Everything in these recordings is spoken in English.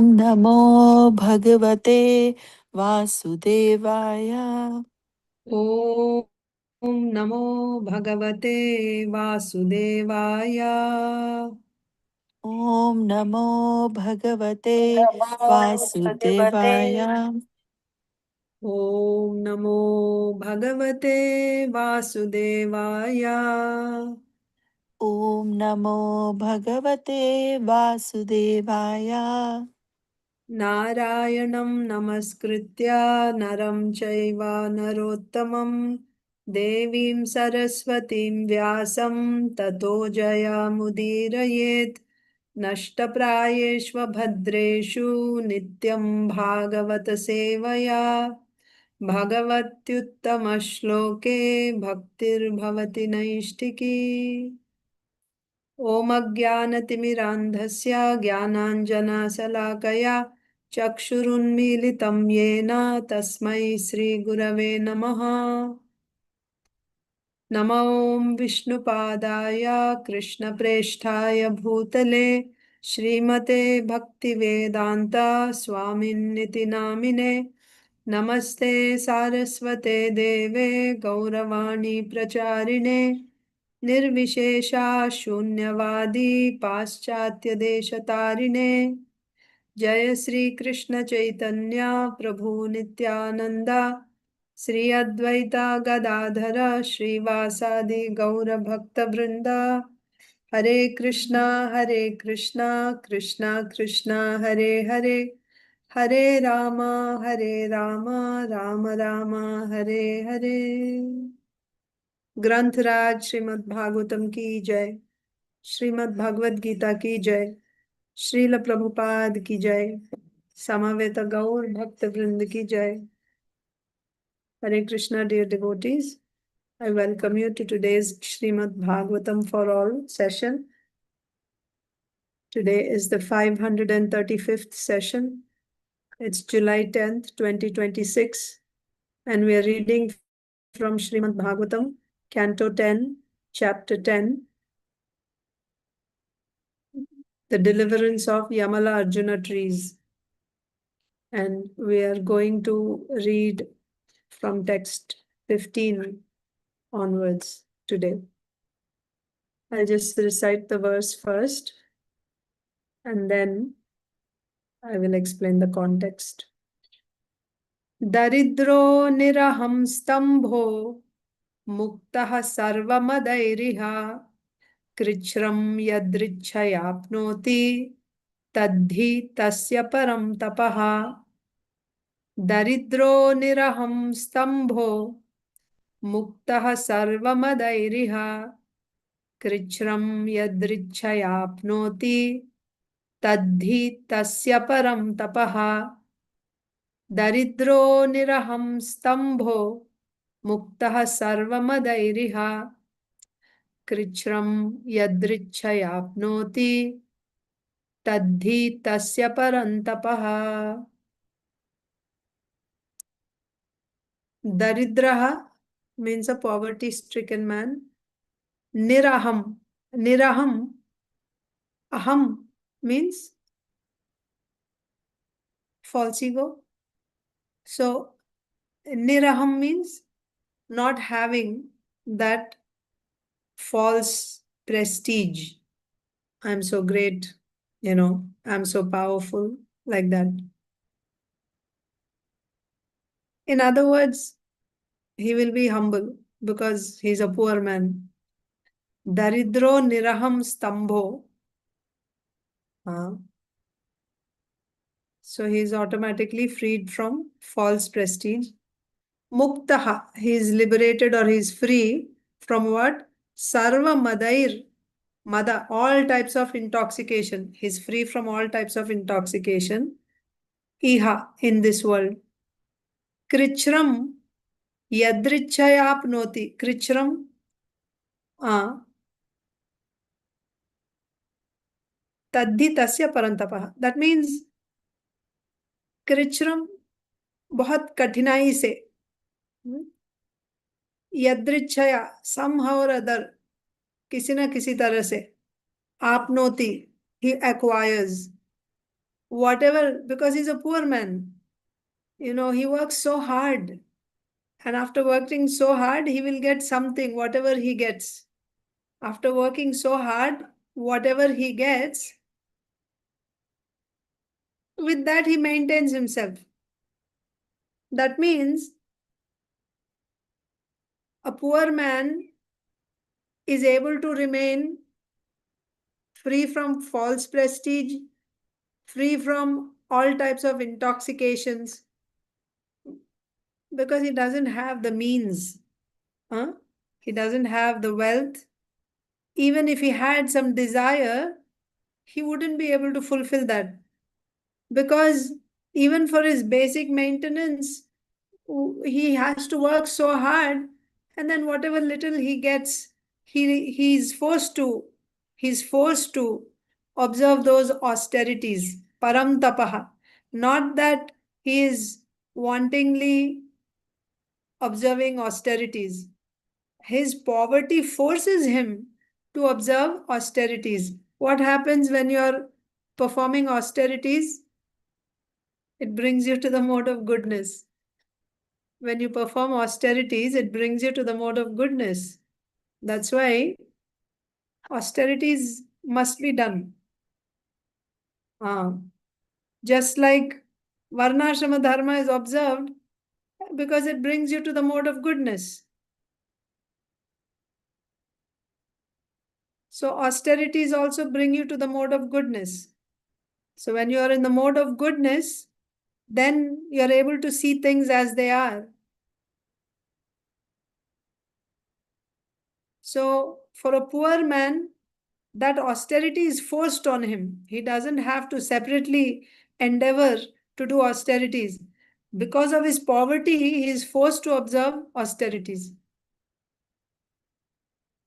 नमो भगवते वासुदेवाय। ॐ नमो भगवते वासुदेवाय। ॐ नमो भगवते नमो भगवते वासुदेवाय। ॐ नमो भगवते वासुदेवाय। ॐ नमो भगवते वासुदेवाय। नारायणं नमस्कृत्य नरं चैव नरोत्तमं देवीं सरस्वतीं व्यासं ततो जयमुदीरयेत्। नष्टप्रायेष्वभद्रेषु नित्यं भागवत सेवया भगवत्युत्तमश्लोके भक्तिर्भवति नैष्टिकी। ॐ अज्ञानतिमिरान्धस्य ज्ञानाञ्जनशलाकया चक्षुरुन्मीलितं येन तस्मै श्रीगुरवे नमः। नमो विष्णुपादाय कृष्णप्रेष्ठाय भूतले श्रीमते भक्तिवेदान्त स्वामिन्निति नामिने। नमस्ते सारस्वते देवे गौरवाणी प्रचारिणे निर्विशेषा शून्यवादी पाश्चात्यदेशतारिणे। जय श्री कृष्ण चैतन्य प्रभु नित्यानंद श्री अद्वैता गदाधर श्रीवासादि गौर भक्त वृंद। हरे कृष्णा कृष्णा कृष्णा हरे हरे, हरे राम राम राम हरे हरे। ग्रंथराज श्रीमद् भागवतम की जय, श्रीमद् भगवद गीता की जय, श्रील प्रभुपाद की जय, समवेत गौर भक्त वृंद की जय। Hare Krishna, dear devotees. I welcome you to today's Srimad Bhagavatam for All session. Today is the 535th session. It's July 10th, 2026, and we are reading from Srimad Bhagavatam, Canto 10, Chapter 10, the deliverance of Yamala-arjuna trees. And we are going to read from text 15 onwards today. I'll just recite the verse first, and then I will explain the context. Daridro nirahaṁ-stambho muktaḥ sarva-madairiha kṛcchraṁ yadṛcchayāpnoti tadhi tasya paraṁ tapaḥ. Daridro nirahaṁ-stambho muktaḥ sarva-madairiha kṛcchraṁ yadṛcchayāpnoti tadhi tasya paraṁ tapaḥ. Daridro nirahaṁ-stambho muktaḥ sarva-madairiha kṛcchraṁ yadṛcchayāpnoti tadhi tasya paraṁ tapaḥ. Daridraha means a poverty-stricken man. Niraham, niraham, aham means false ego. So niraham means not having that false prestige. I'm so great, I'm so powerful, like that. In other words, he will be humble because he's a poor man. Daridro nirahaṁ-stambho. So he is automatically freed from false prestige. Muktaḥ, he is liberated or he is free from what? Sarva-madair. Mada, all types of intoxication. He is free from all types of intoxication. Iha, in this world. Kṛcchraṁ yadṛcchayāpnoti. Kṛcchraṁ, tadhi tasya paraṁ tapaḥ. That means kṛcchraṁ बहुत कठिनाई से, यदृच्छया, somehow or other, किसी ना किसी तरह से, आपनोति, he acquires, whatever, because he's a poor man. You know, he works so hard. And after working so hard, he will get something, whatever he gets. After working so hard, whatever he gets, with that he maintains himself. That means a poor man is able to remain free from false prestige, free from all types of intoxications, because he doesn't have the means. Huh? He doesn't have the wealth. Even if he had some desire, he wouldn't be able to fulfill that. Because even for his basic maintenance, he has to work so hard, and then whatever little he gets, he's forced to observe those austerities, param tapaḥ. Not that he is wantingly observing austerities. His poverty forces him to observe austerities. What happens when you're performing austerities? It brings you to the mode of goodness. When you perform austerities, it brings you to the mode of goodness. That's why austerities must be done. Just like varnashrama dharma is observed because it brings you to the mode of goodness. So austerities also bring you to the mode of goodness. So when you are in the mode of goodness, then you are able to see things as they are. So for a poor man, that austerity is forced on him. He doesn't have to separately endeavor to do austerities. Because of his poverty, he is forced to observe austerities.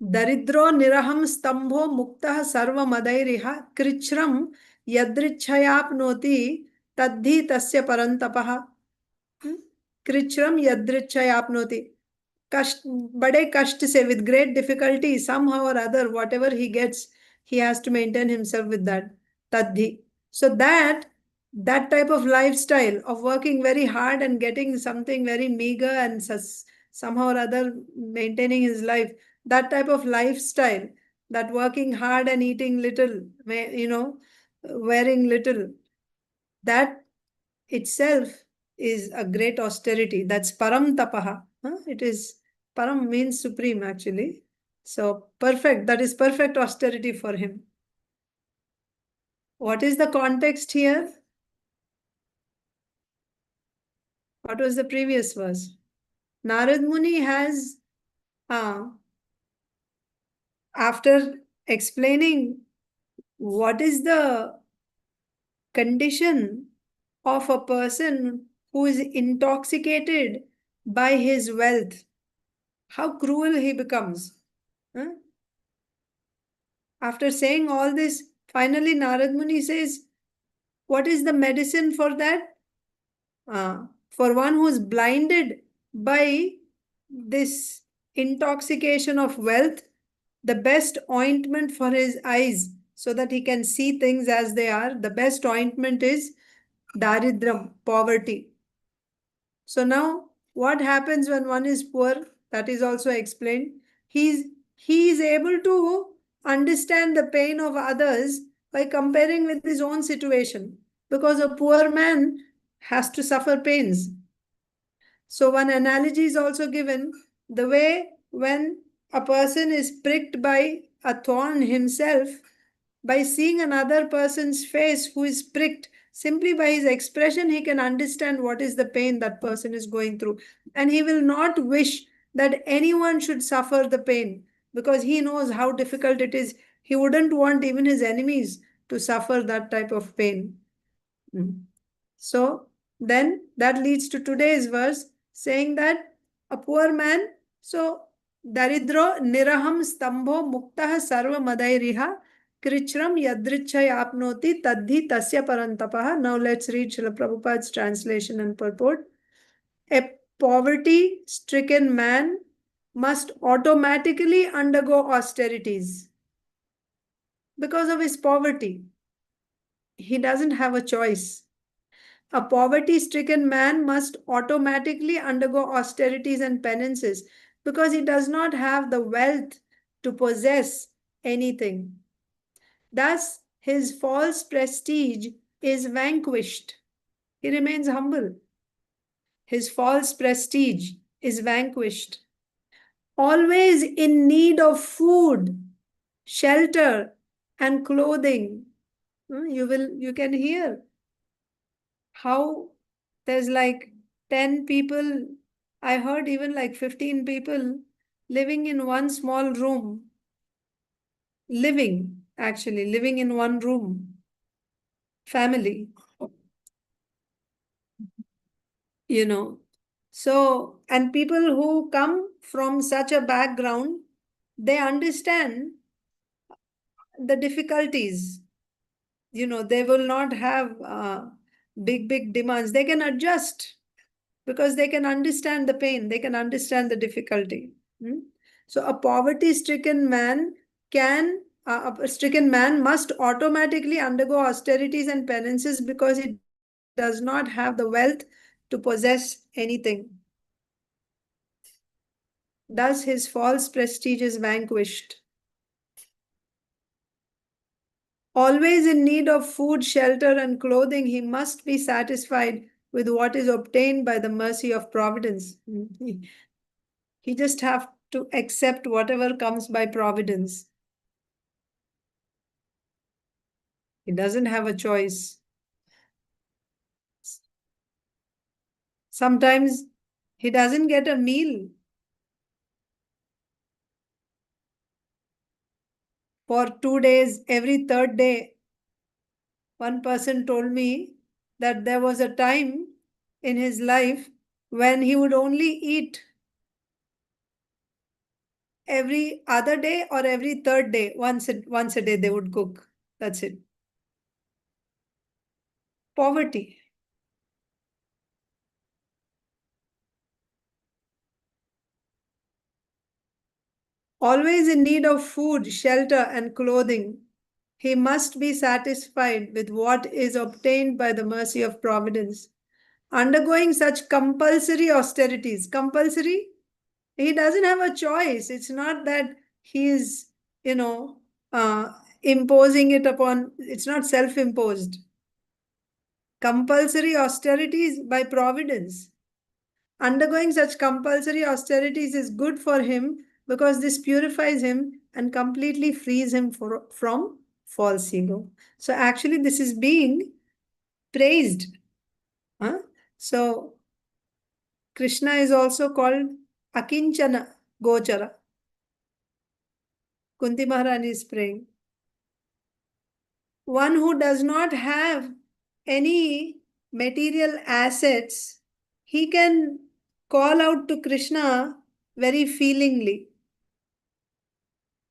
Daridro nirahaṁ-stambho muktaḥ sarva-madair kṛcchraṁ yadṛcchayāpnoti taddhi tasya paraṁ tapaḥ. kṛcchraṁ yadṛcchayāpnoti. बड़े कष्ट से, with great difficulty, somehow or other, whatever he gets, he has to maintain himself with that. Tadhi. So that type of lifestyle of working very hard and getting something very meager and somehow or other maintaining his life, that type of lifestyle, that working hard and eating little, wearing little, that itself is a great austerity. That's param tapaḥ. It is, param means supreme actually. So perfect, that is perfect austerity for him. What is the context here? What was the previous verse? Narada Muni has, after explaining what is the condition of a person who is intoxicated by his wealth, how cruel he becomes. After saying all this, finally Narada Muni says, what is the medicine for that? For one who is blinded by this intoxication of wealth, the best ointment for his eyes so that he can see things as they are, the best ointment is daridram, poverty. So now what happens when one is poor? That is also explained. He is able to understand the pain of others by comparing with his own situation, because a poor man has to suffer pains. So one analogy is also given, the way when a person is pricked by a thorn himself, by seeing another person's face who is pricked, simply by his expression, he can understand what is the pain that person is going through. And he will not wish that anyone should suffer the pain, because he knows how difficult it is. He wouldn't want even his enemies to suffer that type of pain. So then that leads to today's verse saying that a poor man, so daridro nirahaṁ-stambho muktaḥ sarva-madair kṛcchraṁ yadṛcchayāpnoti taddhi tasya paraṁ tapaḥ. Now let's read Srila Prabhupada's translation and purport. A poverty-stricken man must automatically undergo austerities because of his poverty. he doesn't have a choice. A poverty-stricken man must automatically undergo austerities and penances because he does not have the wealth to possess anything. Thus, his false prestige is vanquished. He remains humble. His false prestige is vanquished. Always in need of food, shelter, and clothing. You can hear how there's like 10 people, I heard even like 15 people living in one small room, living in one room, family, you know. So, and people who come from such a background, they understand the difficulties. They will not have big demands. They can adjust because they can understand the pain, they can understand the difficulty. So a poverty-stricken man must automatically undergo austerities and penances because he does not have the wealth to possess anything. Thus his false prestige is vanquished. Always in need of food, shelter, and clothing, he must be satisfied with what is obtained by the mercy of providence. He just have to accept whatever comes by providence. He doesn't have a choice. Sometimes he doesn't get a meal for 2 days. Every third day, one person told me that there was a time in his life when he would only eat every other day or every third day. Once a day they would cook. That's it. Poverty. Always in need of food, shelter, and clothing, he must be satisfied with what is obtained by the mercy of providence. Undergoing such compulsory austerities. Compulsory? He doesn't have a choice. It's not that he is, imposing it upon, it's not self-imposed. Compulsory austerities by providence. Undergoing such compulsory austerities is good for him because this purifies him and completely frees him from false ego. So actually this is being praised. So Krishna is also called Akinchana Gochara. Kunti Maharani is praying. One who does not have any material assets, he can call out to Krishna very feelingly.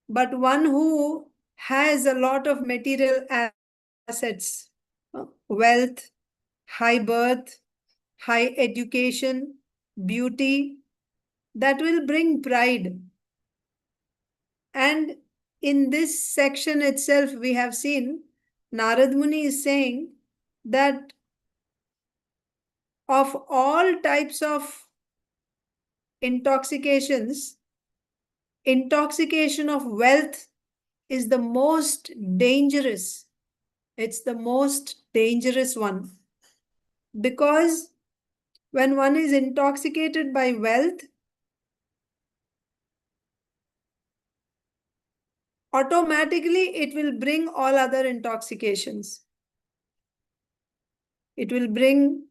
But one who has a lot of material assets, wealth, high birth, high education, beauty, that will bring pride. And in this section itself, we have seen Narada Muni is saying that of all types of intoxications, intoxication of wealth is the most dangerous. It's the most dangerous one. Because when one is intoxicated by wealth, automatically it will bring all other intoxications. It will bring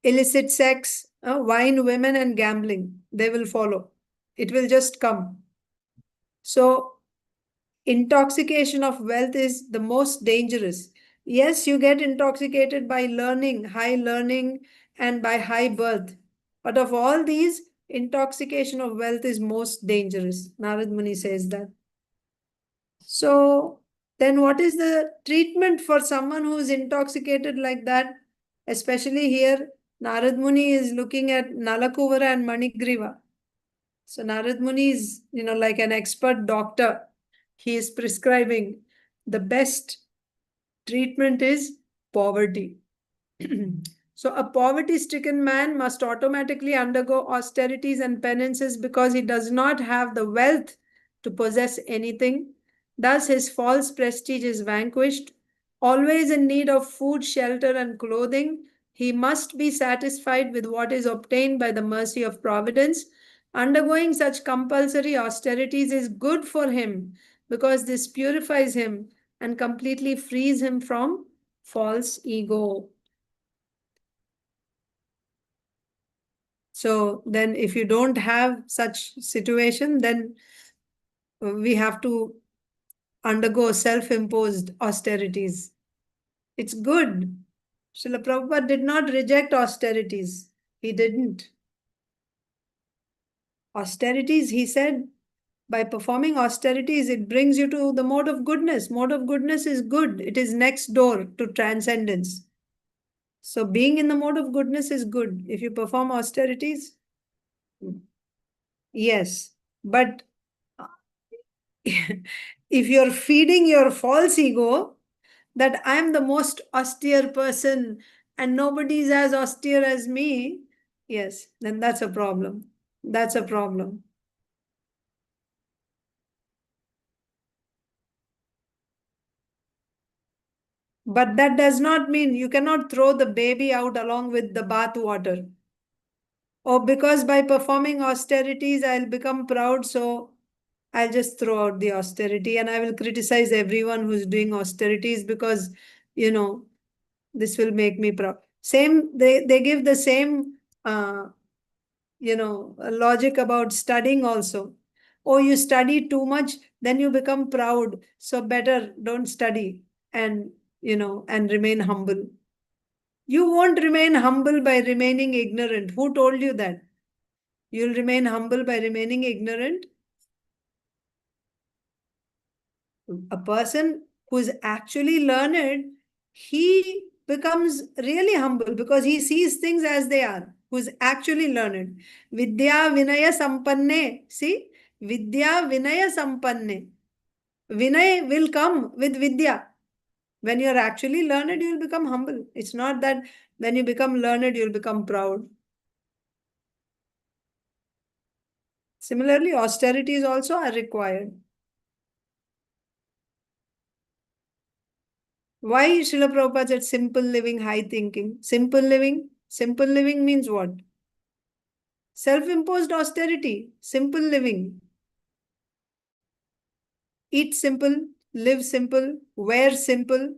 illicit sex, wine, women, and gambling. They will follow. It will just come. So intoxication of wealth is the most dangerous. Yes, you get intoxicated by learning, high learning, and by high birth. But of all these, intoxication of wealth is most dangerous. Narada Muni says that. So then what is the treatment for someone who is intoxicated like that? Especially here, Narada Muni is looking at Nalakuvara and Manigriva. So Narada Muni is, like an expert doctor. he is prescribing the best treatment is poverty. So a poverty-stricken man must automatically undergo austerities and penances because he does not have the wealth to possess anything. Thus, his false prestige is vanquished. Always in need of food, shelter, and clothing, he must be satisfied with what is obtained by the mercy of providence. Undergoing such compulsory austerities is good for him because this purifies him and completely frees him from false ego. So then if you don't have such situation, then we have to undergo self-imposed austerities. It's good. Srila Prabhupada did not reject austerities. He didn't. Austerities, he said, by performing austerities, it brings you to the mode of goodness. Mode of goodness is good. It is next door to transcendence. So being in the mode of goodness is good. If you perform austerities, yes. But if you're feeding your false ego that I'm the most austere person and nobody is as austere as me, yes, then that's a problem. That's a problem. But that does not mean you cannot throw the baby out along with the bath water. Or because by performing austerities, I'll become proud, so I'll just throw out the austerity and I will criticize everyone who's doing austerities because, you know, this will make me proud. Same, they give the same, logic about studying also. Oh, you study too much, then you become proud. So better don't study and, and remain humble. You won't remain humble by remaining ignorant. Who told you that? You'll remain humble by remaining ignorant. A person who's actually learned, he becomes really humble because he sees things as they are, who's actually learned. Vidya Vinaya Sampanne. See? Vidya Vinaya Sampanne. Vinay will come with Vidya. When you're actually learned, you'll become humble. It's not that when you become learned, you'll become proud. Similarly, austerities also are required. Why Srila Prabhupada said simple living, high thinking? Simple living? Simple living means what? Self-imposed austerity, simple living. Eat simple, live simple, wear simple,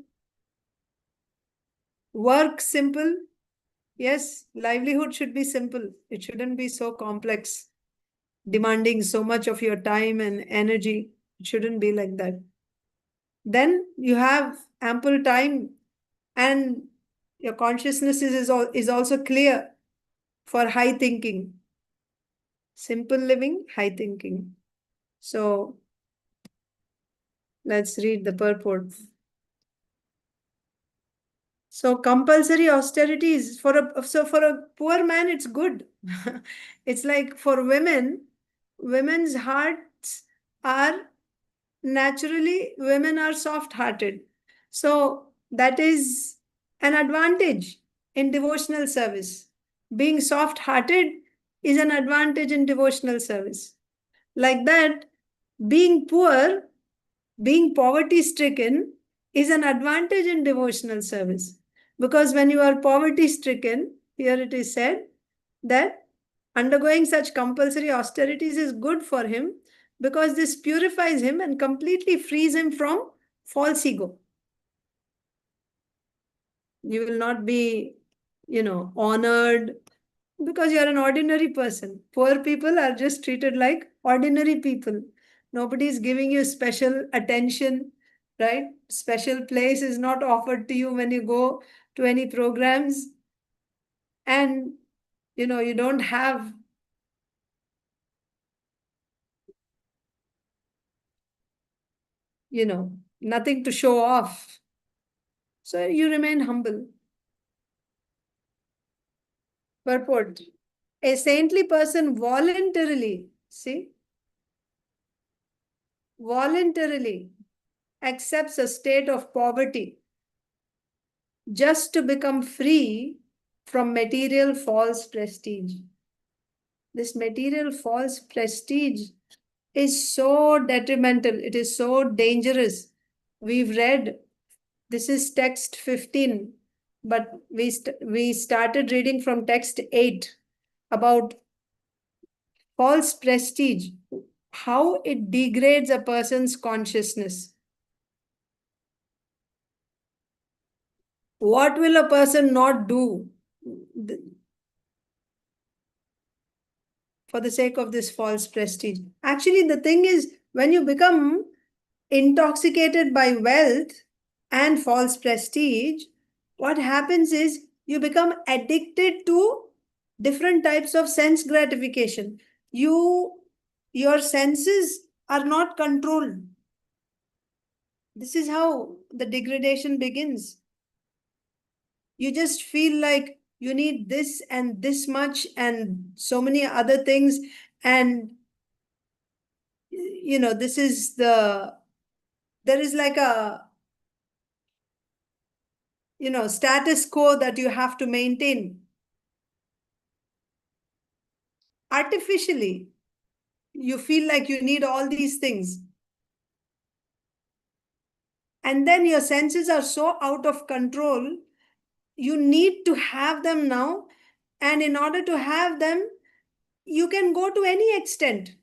work simple. Yes, livelihood should be simple. It shouldn't be so complex, demanding so much of your time and energy. It shouldn't be like that. Then you have ample time and your consciousness is also clear for high thinking. Simple living, high thinking. So let's read the purport. So compulsory austerities for a poor man, it's good. It's like for women, women's hearts are naturally, women are soft-hearted. So that is an advantage in devotional service. Being soft-hearted is an advantage in devotional service. Like that, being poor, being poverty-stricken is an advantage in devotional service. Because when you are poverty-stricken, here it is said that undergoing such compulsory austerities is good for him because this purifies him and completely frees him from false ego. You will not be, honored because you are an ordinary person. Poor people are just treated like ordinary people. Nobody is giving you special attention, right? Special place is not offered to you when you go to any programs. And, you don't have, nothing to show off. So you remain humble. Purport. A saintly person voluntarily, see, voluntarily accepts a state of poverty just to become free from material false prestige. This material false prestige is so detrimental. It is so dangerous. We've read, this is text 15, but we started reading from text 8 about false prestige, how it degrades a person's consciousness. What will a person not do for the sake of this false prestige? Actually, the thing is, when you become intoxicated by wealth and false prestige, what happens is you become addicted to different types of sense gratification. Your senses are not controlled. This is how the degradation begins. You just feel like you need this and this much and so many other things. And, this is there is like a, status quo that you have to maintain. Artificially, you feel like you need all these things. And then your senses are so out of control, you need to have them now. And in order to have them, you can go to any extent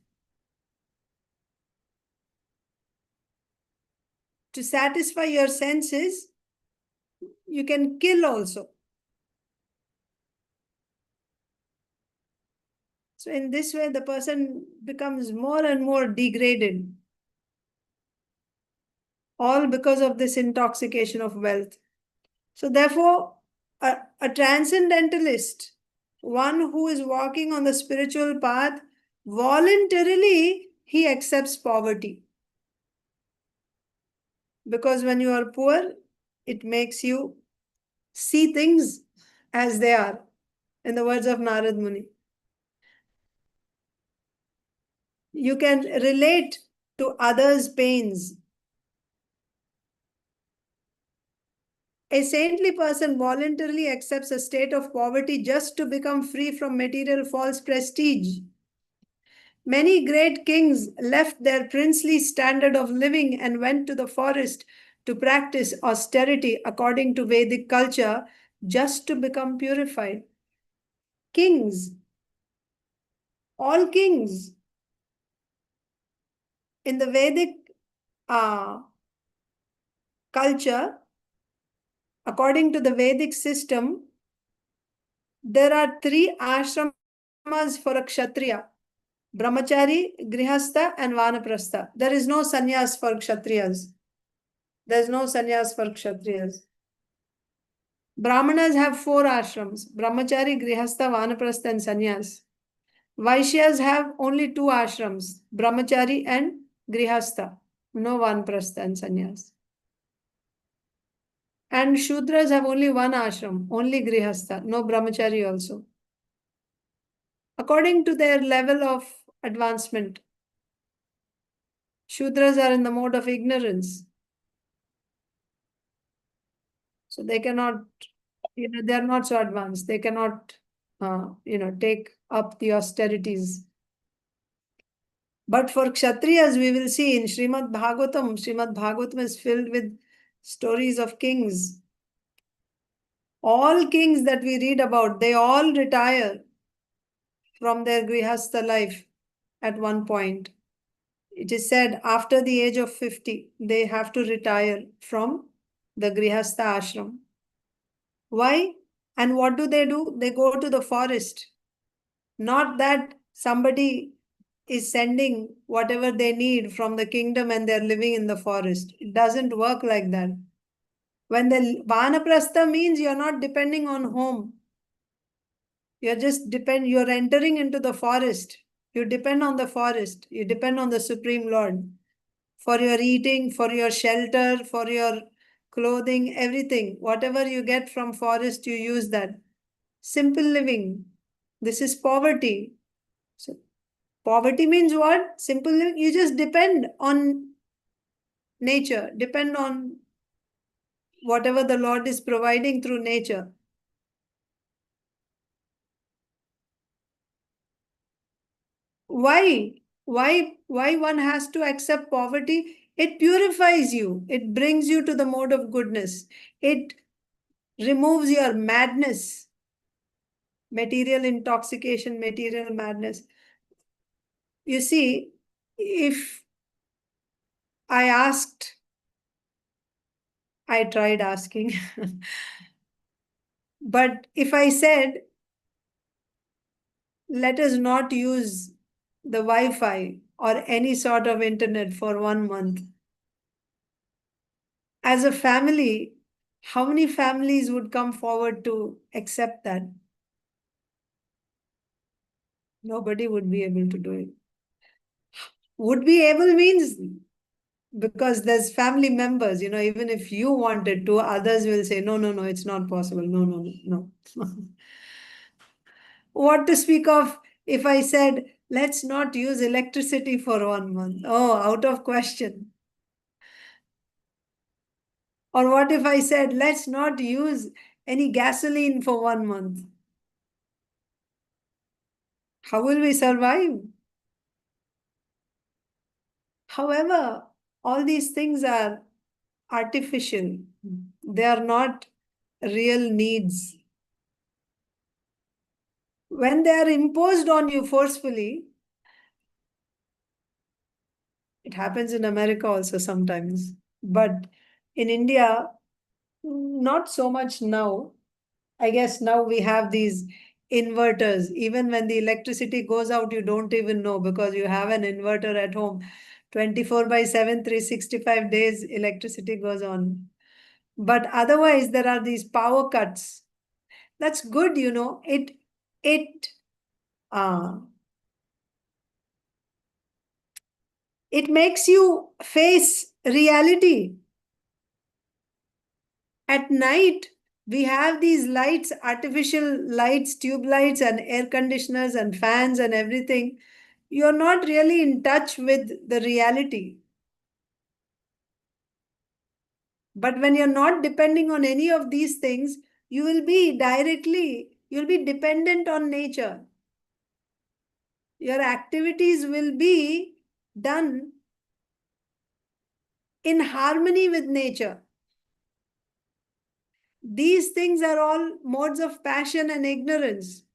to satisfy your senses. You can kill also. So in this way, the person becomes more and more degraded, all because of this intoxication of wealth. So therefore, a transcendentalist, one who is walking on the spiritual path, voluntarily he accepts poverty. Because when you are poor, it makes you see things as they are, in the words of Narada Muni. You can relate to others' pains. A saintly person voluntarily accepts a state of poverty just to become free from material false prestige. Many great kings left their princely standard of living and went to the forest to practice austerity according to Vedic culture just to become purified. Kings, all kings. In the Vedic culture, according to the Vedic system, there are 3 ashramas for a kshatriya: brahmachari, grihastha, and vanaprastha. There is no sannyas for kshatriyas. There is no sannyas for kshatriyas. Brahmanas have 4 ashrams: brahmachari, grihastha, vanaprastha, and sannyas. Vaishyas have only 2 ashrams: brahmachari and grihastha. No vanaprastha and sannyas. And Shudras have only 1 ashram, only grihastha, no brahmachari also. According to their level of advancement, Shudras are in the mode of ignorance. So they cannot, they are not so advanced. They cannot, take up the austerities. But for Kshatriyas, we will see in Srimad Bhagavatam is filled with stories of kings. All kings that we read about, they all retire from their grihastha life at one point. It is said after the age of 50, they have to retire from the grihastha ashram. Why? And what do? They go to the forest. Not that somebody is sending whatever they need from the kingdom and they're living in the forest. It doesn't work like that. When the vanaprastha means you're not depending on home. You're entering into the forest. You depend on the forest. You depend on the Supreme Lord for your eating, for your shelter, for your clothing, everything. Whatever you get from forest, you use that. Simple living. This is poverty. So Poverty means what? Simple, you just depend on nature, depend on whatever the Lord is providing through nature. Why? Why one has to accept poverty? It purifies you. It brings you to the mode of goodness. It removes your madness, material intoxication, material madness. You see, if I tried asking, but if I said, let us not use the Wi-Fi or any sort of internet for 1 month. As a family, how many families would come forward to accept that? Nobody would be able to do it. Would be able means because there's family members, even if you wanted to, others will say, no, no, no, it's not possible. No, no, no, no. What to speak of if I said, let's not use electricity for 1 month? Oh, out of question. Or what if I said, let's not use any gasoline for 1 month? How will we survive? However, all these things are artificial. They are not real needs. When they are imposed on you forcefully, it happens in America also sometimes. But in India, not so much now. I guess now we have these inverters. Even when the electricity goes out, you don't even know because you have an inverter at home. 24 by 7, 365 days, electricity goes on. But otherwise, there are these power cuts. That's good, It uh, it makes you face reality. At night, we have these lights, artificial lights, tube lights, and air conditioners, and fans, and everything. You're not really in touch with the reality. But when you're not depending on any of these things, you'll be dependent on nature. Your activities will be done in harmony with nature. These things are all modes of passion and ignorance.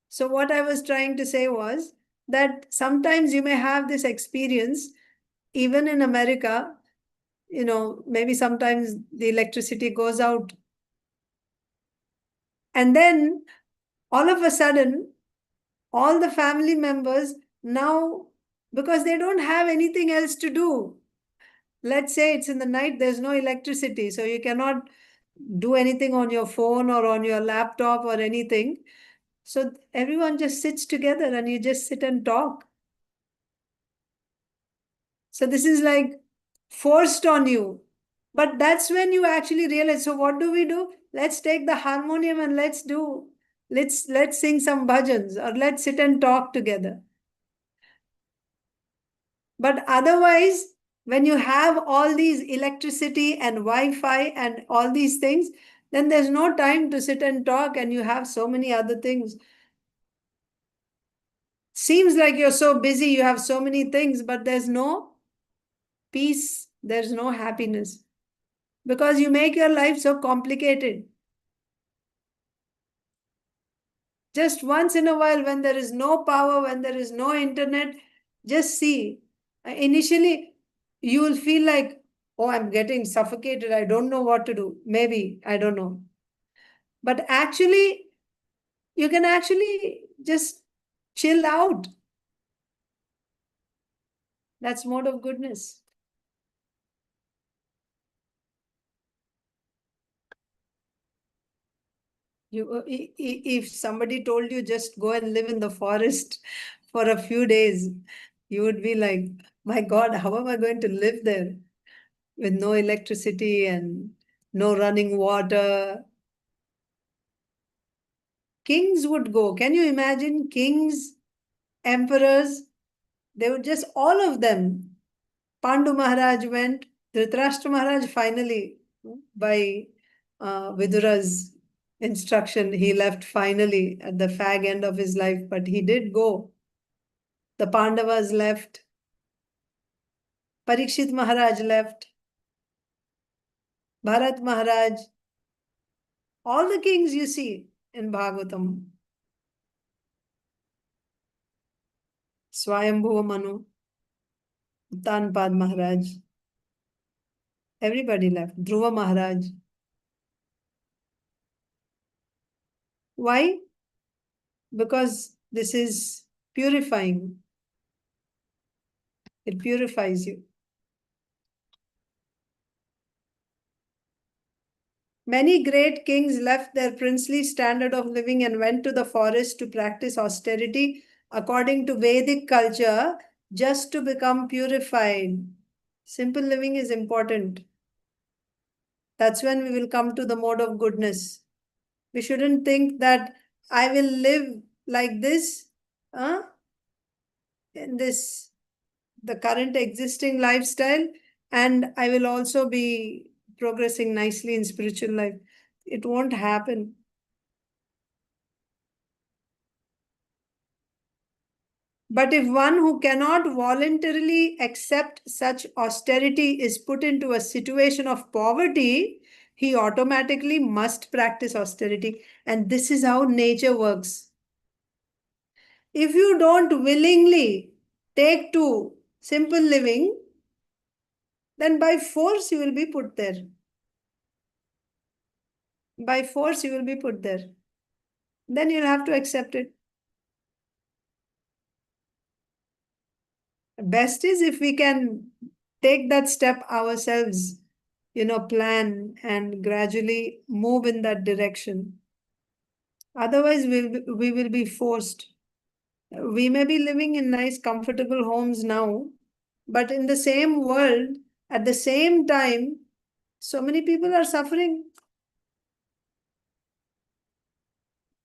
So what I was trying to say was that sometimes you may have this experience, even in America, maybe sometimes the electricity goes out. And then all of a sudden, all the family members now, because they don't have anything else to do. Let's say it's in the night, there's no electricity, so you cannot do anything on your phone or on your laptop or anything. So everyone just sits together and you just sit and talk. So this is like forced on you. But that's when you actually realize, so what do? Let's take the harmonium and let's sing some bhajans or let's sit and talk together. But otherwise, when you have all these electricity and Wi-Fi and all these things, then there's no time to sit and talk and you have so many other things. Seems like you're so busy, you have so many things, but there's no peace, there's no happiness. Because you make your life so complicated. Just once in a while, when there is no power, when there is no internet, just see. Initially, you will feel like, oh, I'm getting suffocated. I don't know what to do. Maybe, I don't know. But actually, you can actually just chill out. That's mode of goodness. If somebody told you just go and live in the forest for a few days, you would be like, my God, how am I going to live there with no electricity and no running water? Kings would go. Can you imagine kings emperors, they would just, all of them. Pandu Maharaj went, Dhritarashtra Maharaj finally, by Vidura's instruction, he left finally at the fag end of his life, but he did go. The Pandavas left. Parikshit Maharaj left. Bharat Maharaj. All the kings you see in Bhagavatam. Swayambhuva Manu, Uttanpad Maharaj. Everybody left. Dhruva Maharaj. Why? Because this is purifying. It purifies you. Many great kings left their princely standard of living and went to the forest to practice austerity according to Vedic culture just to become purified. Simple living is important. That's when we will come to the mode of goodness. We shouldn't think that I will live like this, in this, the current existing lifestyle, and I will also be progressing nicely in spiritual life. It won't happen. But if one who cannot voluntarily accept such austerity is put into a situation of poverty, he automatically must practice austerity. And this is how nature works. If you don't willingly take to simple living, then by force you will be put there. By force you will be put there. Then you'll have to accept it. Best is if we can take that step ourselves, plan and gradually move in that direction. Otherwise, we will be forced. We may be living in nice, comfortable homes now, but in the same world, at the same time, so many people are suffering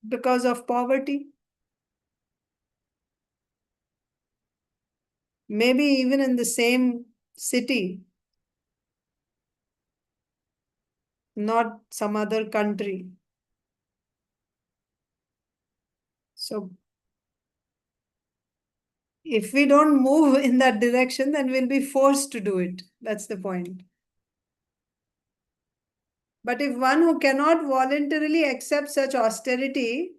because of poverty. Maybe even in the same city, not some other country. So if we don't move in that direction, then we'll be forced to do it. That's the point. But if one who cannot voluntarily accept such austerity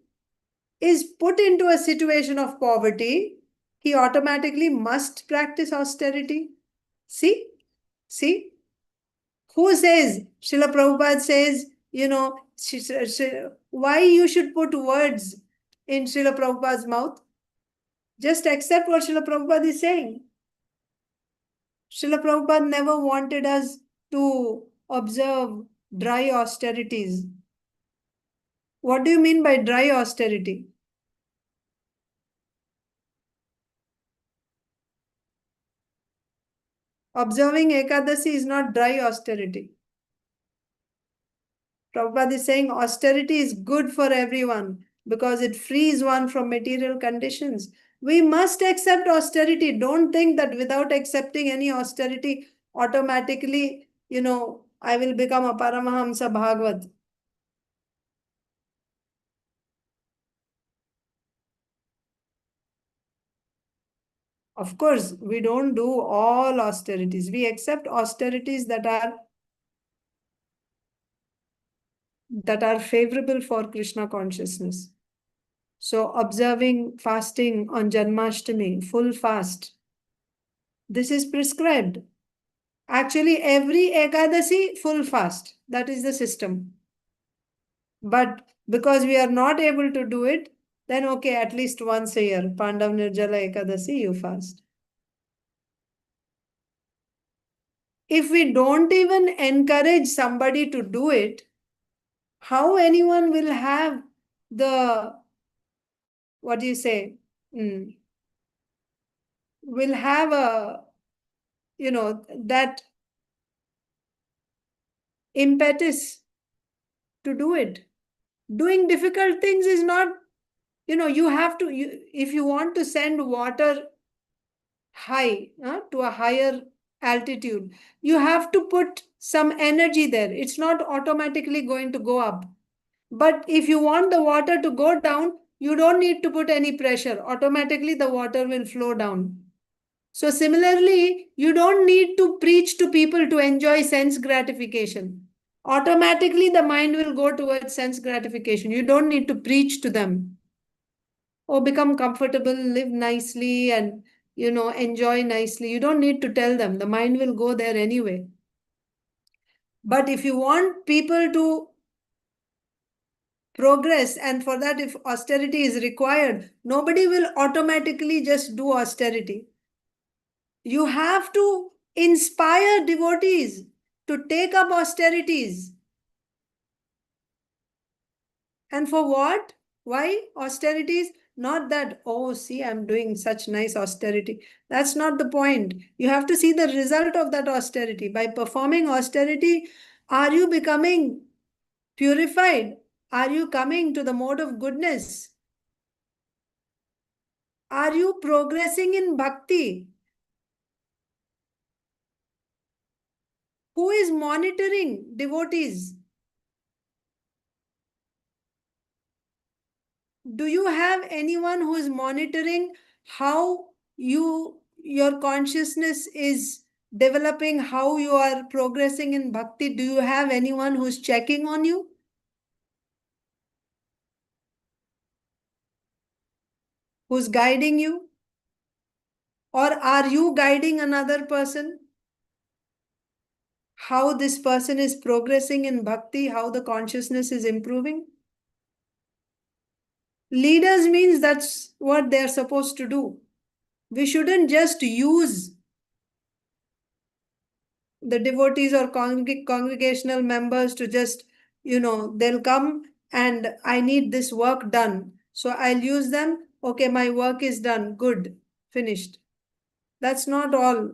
is put into a situation of poverty, he automatically must practice austerity. See? See? Who says? Srila Prabhupada says, why you should put words in Srila Prabhupada's mouth? Just accept what Srila Prabhupada is saying. Srila Prabhupada never wanted us to observe dry austerities. What do you mean by dry austerity? Observing Ekadasi is not dry austerity. Prabhupada is saying austerity is good for everyone because it frees one from material conditions. We must accept austerity. Don't think that without accepting any austerity, automatically, I will become a Paramahamsa Bhagavat. Of course, we don't do all austerities. We accept austerities that are favorable for Krishna consciousness. So observing fasting on Janmashtami, full fast, this is prescribed. Actually, every Ekadasi, full fast. That is the system. But because we are not able to do it, then okay, at least once a year, Pandav Nirjala Ekadasi, you fast. If we don't even encourage somebody to do it, how anyone will have the, what do you say, will have a, that impetus to do it. Doing difficult things is not, You have to, if you want to send water high, to a higher altitude, you have to put some energy there. It's not automatically going to go up. But if you want the water to go down, you don't need to put any pressure. Automatically, the water will flow down. So similarly, you don't need to preach to people to enjoy sense gratification. Automatically, the mind will go towards sense gratification. You don't need to preach to them. Or become comfortable, live nicely, and enjoy nicely. You don't need to tell them. The mind will go there anyway. But if you want people to progress, and for that, if austerity is required, nobody will automatically just do austerity. You have to inspire devotees to take up austerities. And for what? Why austerities? Not that, oh, see, I'm doing such nice austerity. That's not the point. You have to see the result of that austerity. By performing austerity, are you becoming purified? Are you coming to the mode of goodness? Are you progressing in bhakti? Who is monitoring devotees? Do you have anyone who is monitoring how your consciousness is developing, how you are progressing in bhakti? Do you have anyone who's checking on you? Who's guiding you? Or are you guiding another person? How this person is progressing in bhakti, how the consciousness is improving? Leaders means that's what they're supposed to do. We shouldn't just use the devotees or congregational members to just, they'll come and I need this work done. So I'll use them. Okay, my work is done. Good. Finished. That's not all.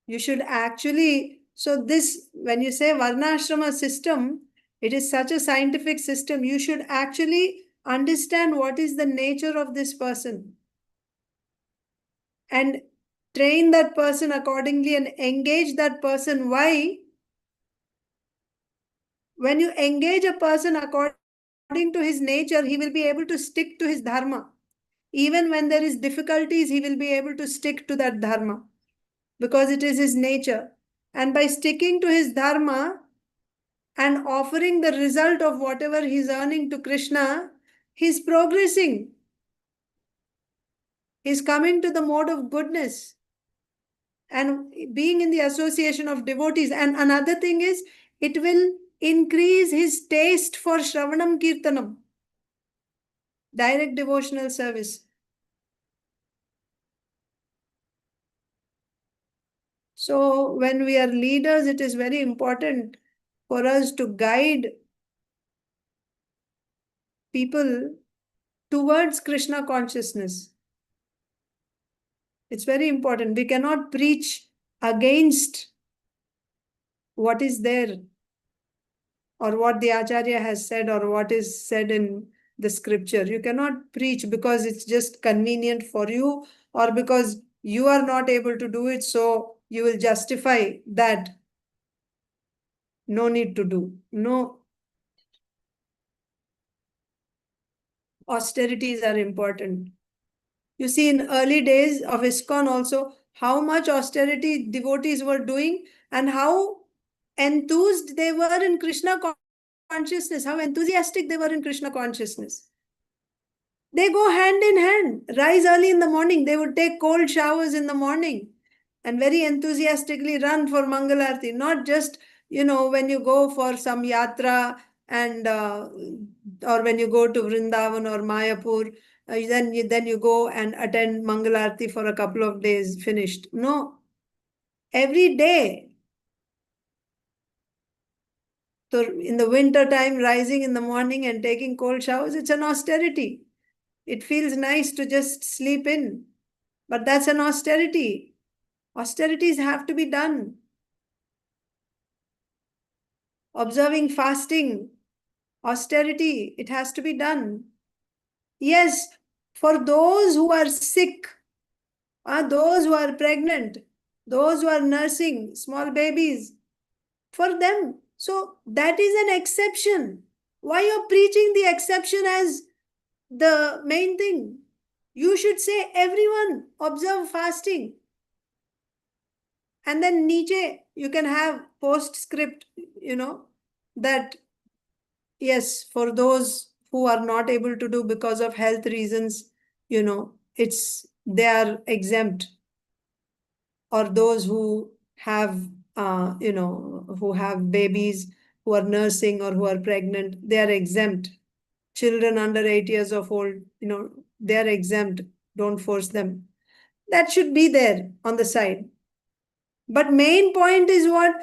You should actually, so this, when you say Varnashrama system, it is such a scientific system. You should actually understand what is the nature of this person and train that person accordingly and engage that person. Why? When you engage a person according to his nature, he will be able to stick to his dharma. Even when there is difficulties, he will be able to stick to that dharma because it is his nature. And by sticking to his dharma and offering the result of whatever he's earning to Krishna, he's progressing. He's coming to the mode of goodness and being in the association of devotees. And another thing is, it will increase his taste for Shravanam Kirtanam, direct devotional service. So when we are leaders, it is very important for us to guide people towards Krishna consciousness. It's very important. We cannot preach against what is there or what the Acharya has said or what is said in the scripture. You cannot preach because it's just convenient for you or because you are not able to do it, so you will justify that. No need to do. No. Austerities are important. You see, in early days of ISKCON also, how much austerity devotees were doing and how enthused they were in Krishna consciousness, how enthusiastic they were in Krishna consciousness. They go hand in hand. Rise early in the morning. They would take cold showers in the morning and very enthusiastically run for Mangalarti. Not just, when you go for some yatra and or when you go to Vrindavan or Mayapur, then you go and attend Mangalarti for a couple of days, finished. No. Every day. So in the winter time, rising in the morning and taking cold showers, it's an austerity. It feels nice to just sleep in, but that's an austerity. Austerities have to be done. Observing fasting, austerity, it has to be done. Yes, for those who are sick, those who are pregnant, those who are nursing small babies, for them. So that is an exception. Why you're preaching the exception as the main thing? You should say everyone observe fasting. And then Nietzsche, you can have postscript, that yes, for those who are not able to do because of health reasons, it's they are exempt, or those who have who have babies who are nursing or who are pregnant, they are exempt. Children under 8 years of old, they are exempt. Don't force them. That should be there on the side. But main point is what?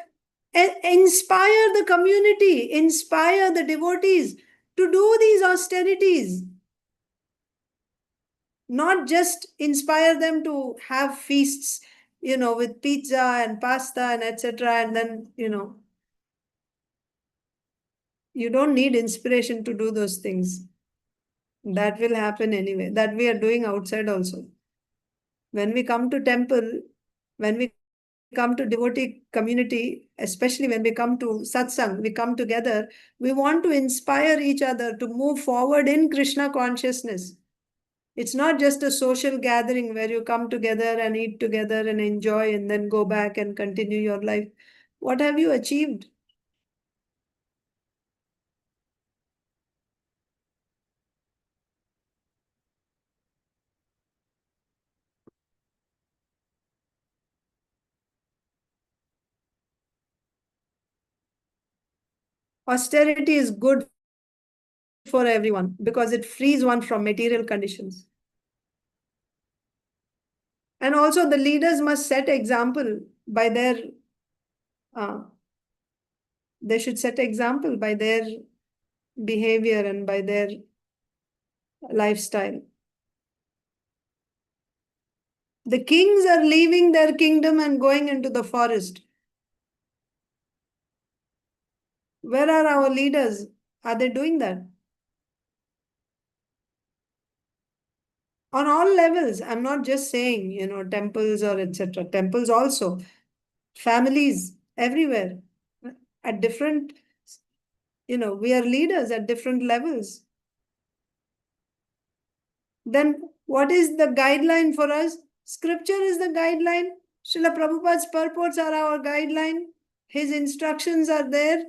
Inspire the community, inspire the devotees to do these austerities. Not just inspire them to have feasts, with pizza and pasta and etc. And then, you don't need inspiration to do those things. That will happen anyway. That we are doing outside also. When we come to temple, when we come to devotee community, especially when we come to satsang, we come together, we want to inspire each other to move forward in Krishna consciousness. It's not just a social gathering where you come together and eat together and enjoy and then go back and continue your life. What have you achieved? Austerity is good for everyone because it frees one from material conditions. And also the leaders must set example by their, uh, they should set example by their behavior and by their lifestyle. The kings are leaving their kingdom and going into the forest. Where are our leaders? Are they doing that? On all levels. I'm not just saying, temples or etc. Temples also, families, everywhere. At different, we are leaders at different levels. Then what is the guideline for us? Scripture is the guideline. Srila Prabhupada's purports are our guideline. His instructions are there.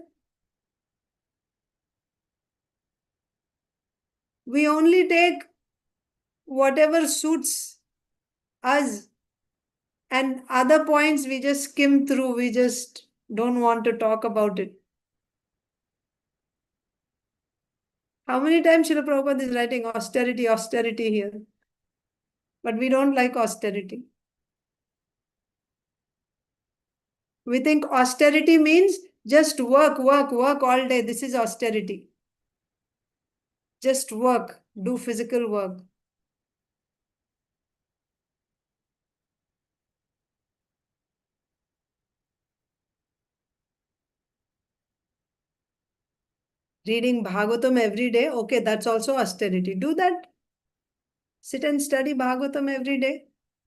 We only take whatever suits us, and other points we just skim through. We just don't want to talk about it. How many times Srila Prabhupada is writing austerity, austerity here? But we don't like austerity. We think austerity means just work, work, work all day. This is austerity. Just work, do physical work. Reading Bhagavatam every day, okay, that's also austerity. Do that. Sit and study Bhagavatam every day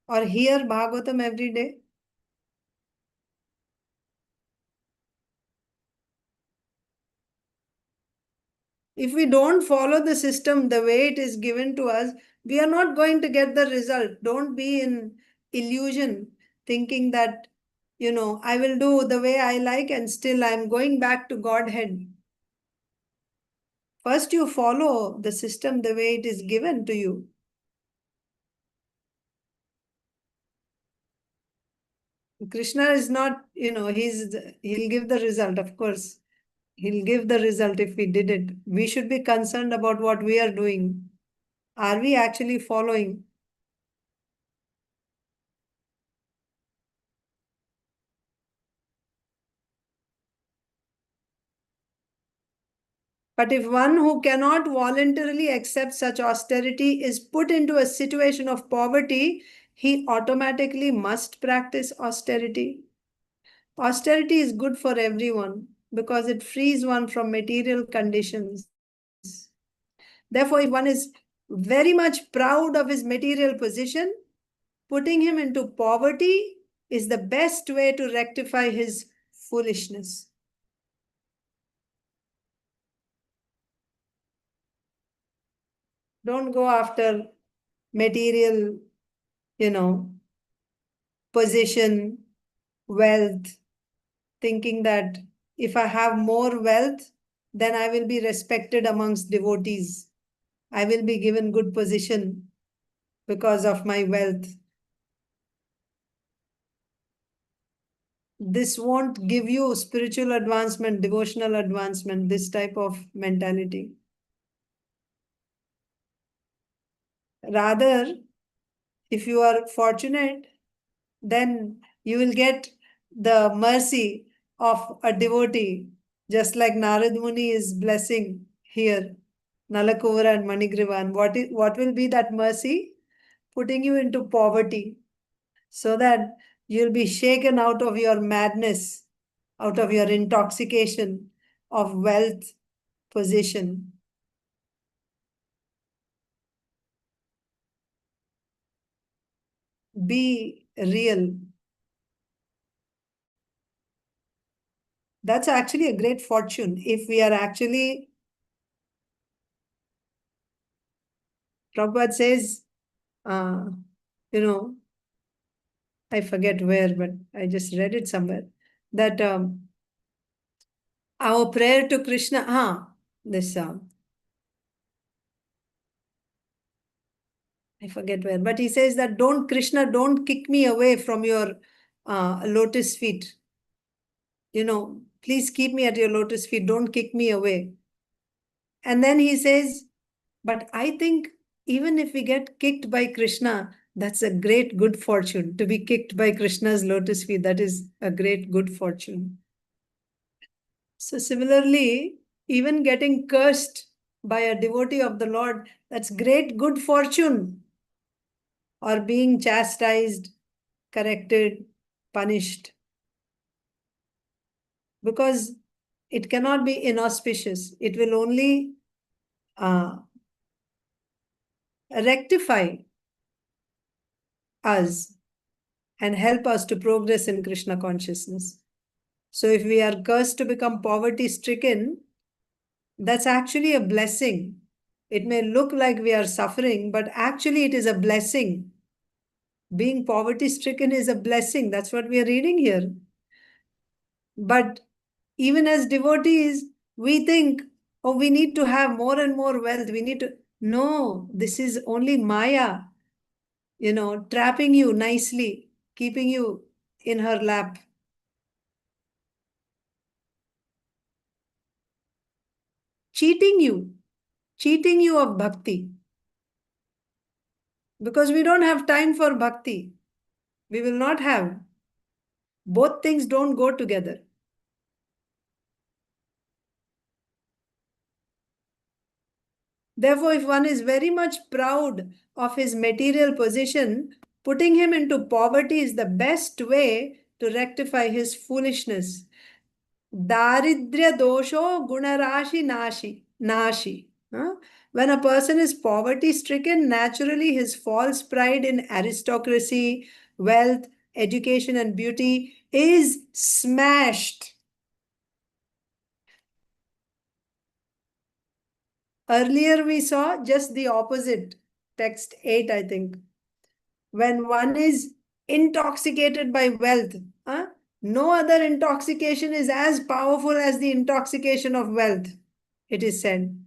or hear Bhagavatam every day. If we don't follow the system the way it is given to us, we are not going to get the result. Don't be in illusion thinking that, I will do the way I like and still I'm going back to Godhead. First, you follow the system the way it is given to you. Krishna is not, he'll give the result, of course. He'll give the result if we did it. We should be concerned about what we are doing. Are we actually following? But if one who cannot voluntarily accept such austerity is put into a situation of poverty, he automatically must practice austerity. Austerity is good for everyone because it frees one from material conditions. Therefore, if one is very much proud of his material position, putting him into poverty is the best way to rectify his foolishness. Don't go after material, position, wealth, thinking that if I have more wealth, then I will be respected amongst devotees. I will be given good position because of my wealth. This won't give you spiritual advancement, devotional advancement, this type of mentality. Rather, if you are fortunate, then you will get the mercy of a devotee, just like Narada Muni is blessing here, Nalakuvara and Manigriva. And what will be that mercy? Putting you into poverty, so that you'll be shaken out of your madness, out of your intoxication of wealth, position. Be real. That's actually a great fortune if we are actually, Prabhupada says, uh, I forget where, but I just read it somewhere, that our prayer to Krishna, this, I forget where, but he says that Krishna, don't kick me away from your lotus feet. Please keep me at your lotus feet. Don't kick me away. And then he says, but I think even if we get kicked by Krishna, that's a great good fortune. To be kicked by Krishna's lotus feet, that is a great good fortune. So similarly, even getting cursed by a devotee of the Lord, that's great good fortune. Or being chastised, corrected, punished. Because it cannot be inauspicious. It will only rectify us and help us to progress in Krishna consciousness. So if we are cursed to become poverty-stricken, that's actually a blessing. It may look like we are suffering, but actually it is a blessing. Being poverty-stricken is a blessing. That's what we are reading here. But even as devotees, we think, oh, we need to have more and more wealth. We need to. No, this is only Maya, trapping you nicely, keeping you in her lap. Cheating you of bhakti. Because we don't have time for bhakti. We will not have. Both things don't go together. Therefore, if one is very much proud of his material position, putting him into poverty is the best way to rectify his foolishness. Daridrya dosho gunarashi nashi. When a person is poverty stricken, naturally his false pride in aristocracy, wealth, education, and beauty is smashed. Earlier we saw just the opposite, text 8, I think. When one is intoxicated by wealth, no other intoxication is as powerful as the intoxication of wealth, it is said.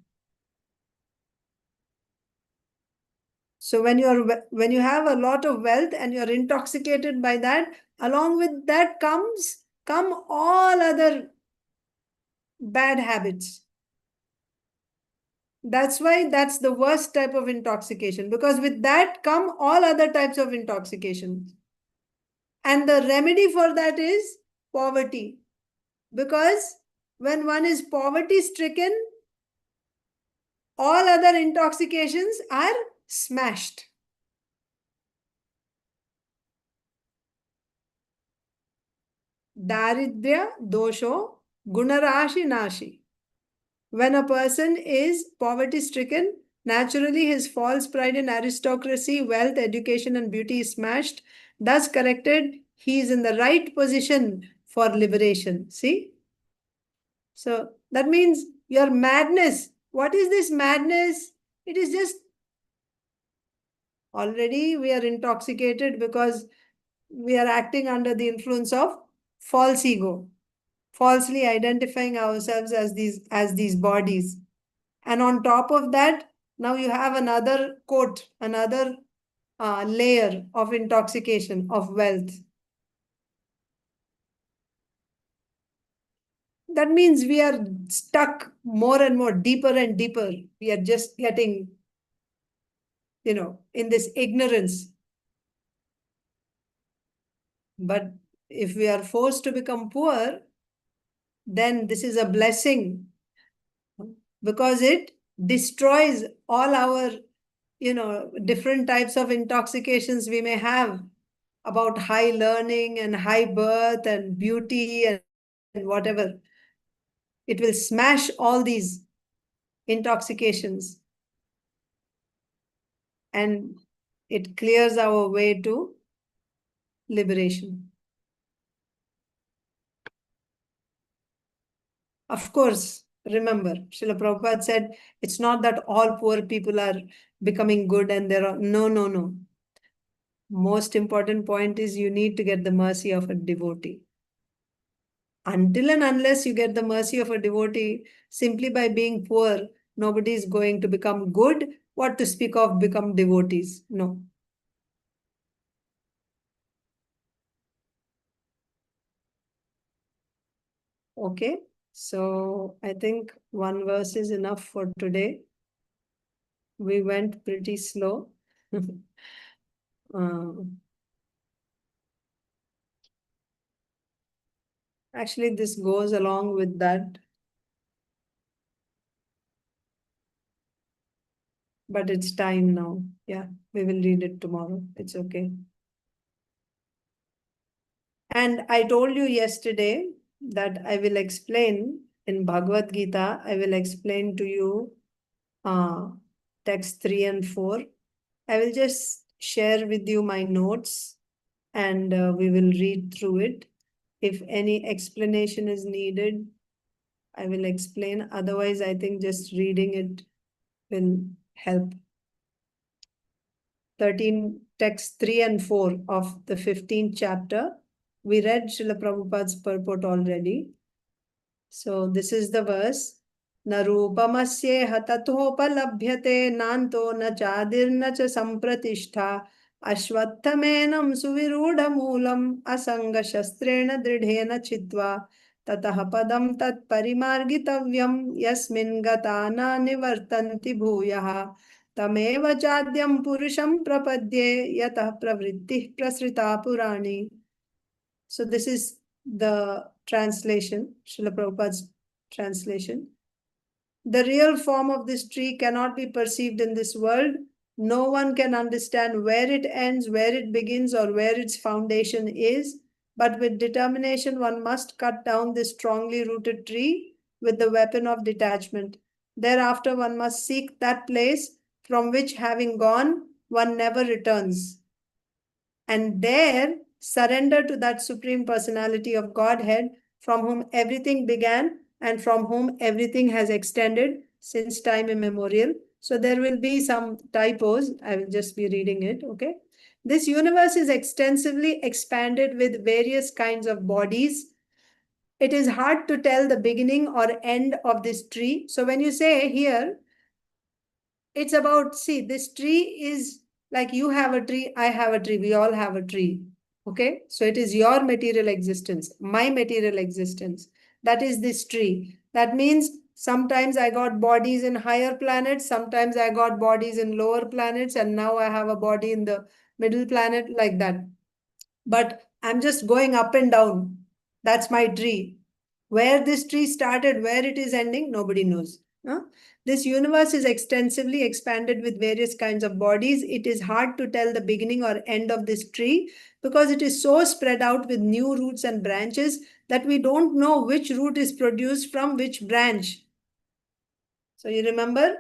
So when you have a lot of wealth and you're intoxicated by that, along with that come all other bad habits. That's why that's the worst type of intoxication, because with that come all other types of intoxication. And the remedy for that is poverty. Because when one is poverty stricken, all other intoxications are smashed. Daridrya dosho gunarashi nashi. When a person is poverty stricken, Naturally, his false pride in aristocracy, wealth, education, and beauty is smashed. Thus corrected, he is in the right position for liberation. See? So that means your madness. What is this madness? It is just already we are intoxicated because we are acting under the influence of false ego, falsely identifying ourselves as these bodies. And on top of that, now you have another coat, another layer of intoxication, of wealth. That means we are stuck more and more, deeper and deeper. We are just getting, in this ignorance. But if we are forced to become poor, then this is a blessing because it destroys all our, different types of intoxications we may have about high learning and high birth and beauty and whatever. It will smash all these intoxications and it clears our way to liberation. Of course, remember, Srila Prabhupada said, it's not that all poor people are becoming good and there are, no. Most important point is you need to get the mercy of a devotee. Until and unless you get the mercy of a devotee, simply by being poor, nobody is going to become good. What to speak of become devotees? No. Okay, so I think one verse is enough for today. We went pretty slow. Actually, this goes along with that. But it's time now. Yeah, we will read it tomorrow. It's okay. And I told you yesterday that I will explain in Bhagavad Gita, I will explain to you text 3 and 4. I will just share with you my notes and we will read through it. If any explanation is needed, I will explain. Otherwise, I think just reading it will help. 13, text 3 and 4 of the 15th chapter. We read Srila Prabhupada's purport already. So this is the verse. Na rupamasyeha tathopalabhyate nanto na chadirna cha sampratishtha ashvattamenam suvirudhamulam asanga shastrena dridhena chitva tatah padam tat parimargitavyam yasmin gatana nivartanti bhuyaha tameva chadyam purusham prapadye yatah pravrittih prasrita purani. So this is the translation, Srila Prabhupada's translation. The real form of this tree cannot be perceived in this world. No one can understand where it ends, where it begins, or where its foundation is. But with determination, one must cut down this strongly rooted tree with the weapon of detachment. Thereafter, one must seek that place from which, having gone, one never returns. And there, surrender to that Supreme Personality of Godhead from whom everything began and from whom everything has extended since time immemorial. So there will be some typos. I will just be reading it, okay? This universe is extensively expanded with various kinds of bodies. It is hard to tell the beginning or end of this tree. So when you say here, it's about, see, this tree is like you have a tree, I have a tree, we all have a tree. Okay, so it is your material existence, my material existence. That is this tree. That means sometimes I got bodies in higher planets, sometimes I got bodies in lower planets, and now I have a body in the middle planet, like that. But I'm just going up and down. That's my tree. Where this tree started, where it is ending, nobody knows. Huh? This universe is extensively expanded with various kinds of bodies. It is hard to tell the beginning or end of this tree because it is so spread out with new roots and branches that we don't know which root is produced from which branch. So you remember,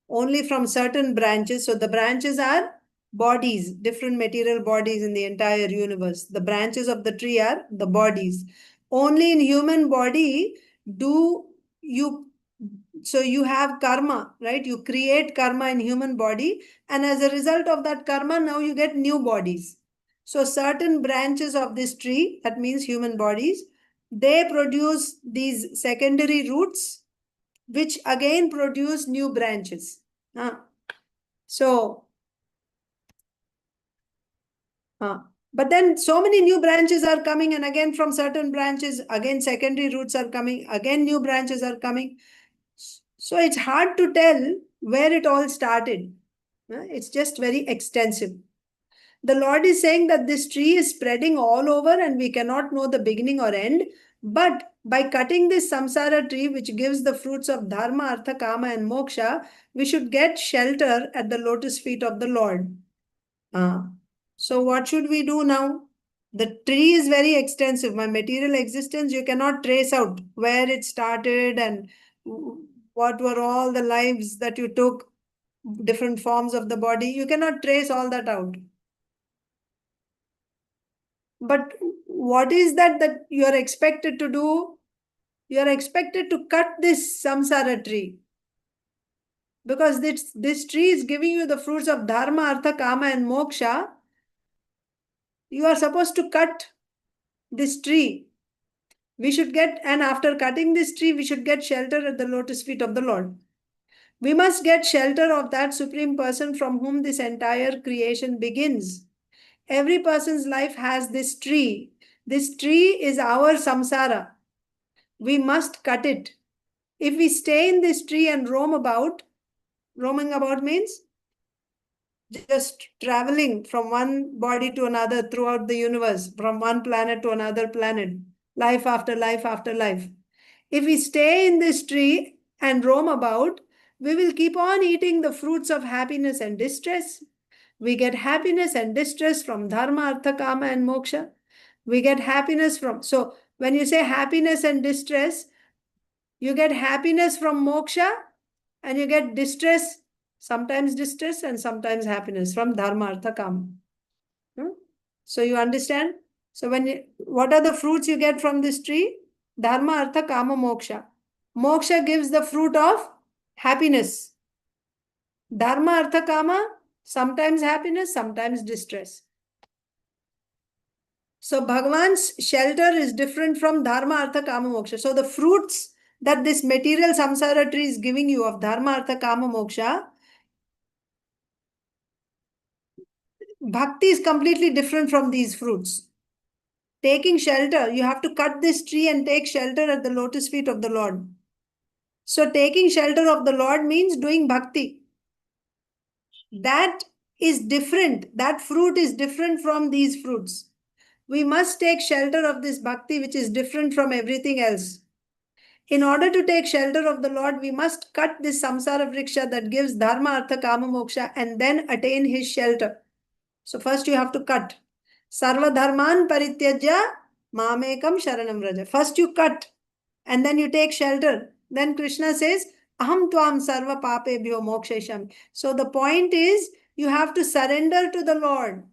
only from certain branches. So the branches are bodies, different material bodies in the entire universe. The branches of the tree are the bodies. Only in human body do you, so you have karma, right? You create karma in human body, and as a result of that karma, now you get new bodies. So certain branches of this tree, that means human bodies, they produce these secondary roots, which again produce new branches. So, but then so many new branches are coming, and again from certain branches, again secondary roots are coming, again new branches are coming. So it's hard to tell where it all started. It's just very extensive. The Lord is saying that this tree is spreading all over and we cannot know the beginning or end. But by cutting this samsara tree, which gives the fruits of dharma, artha, kama, and moksha, we should get shelter at the lotus feet of the Lord. So what should we do now? The tree is very extensive. My material existence, you cannot trace out where it started and what were all the lives that you took, different forms of the body. You cannot trace all that out. But what is that you are expected to do? You are expected to cut this samsara tree. Because this tree is giving you the fruits of dharma, artha, kama, and moksha. You are supposed to cut this tree. We should get, and after cutting this tree, we should get shelter at the lotus feet of the Lord. We must get shelter of that Supreme Person from whom this entire creation begins. Every person's life has this tree. This tree is our samsara. We must cut it. If we stay in this tree and roaming about means just traveling from one body to another throughout the universe, from one planet to another planet, life after life after life. If we stay in this tree and roam about, we will keep on eating the fruits of happiness and distress. We get happiness and distress from dharma, artha, kama, and moksha. We get happiness from, so when you say happiness and distress, you get happiness from moksha and you get distress, sometimes distress and sometimes happiness from dharma, artha, kama. So you understand? So what are the fruits you get from this tree? Dharma, artha, kama, moksha. Moksha gives the fruit of happiness. Dharma, artha, kama, sometimes happiness, sometimes distress. So Bhagavan's shelter is different from dharma, artha, kama, moksha. So the fruits that this material samsara tree is giving you of dharma, artha, kama, moksha, bhakti is completely different from these fruits. Taking shelter, you have to cut this tree and take shelter at the lotus feet of the Lord. So taking shelter of the Lord means doing bhakti. That is different. That fruit is different from these fruits. We must take shelter of this bhakti, which is different from everything else. In order to take shelter of the Lord, we must cut this samsara vriksha that gives dharma, artha, kama, moksha, and then attain his shelter. So first you have to cut. Sarva dharman parityajya mamekam sharanam vraja. First you cut and then you take shelter. Then Krishna says, aham tvam sarva papebhyo mokshesham. So the point is, you have to surrender to the Lord.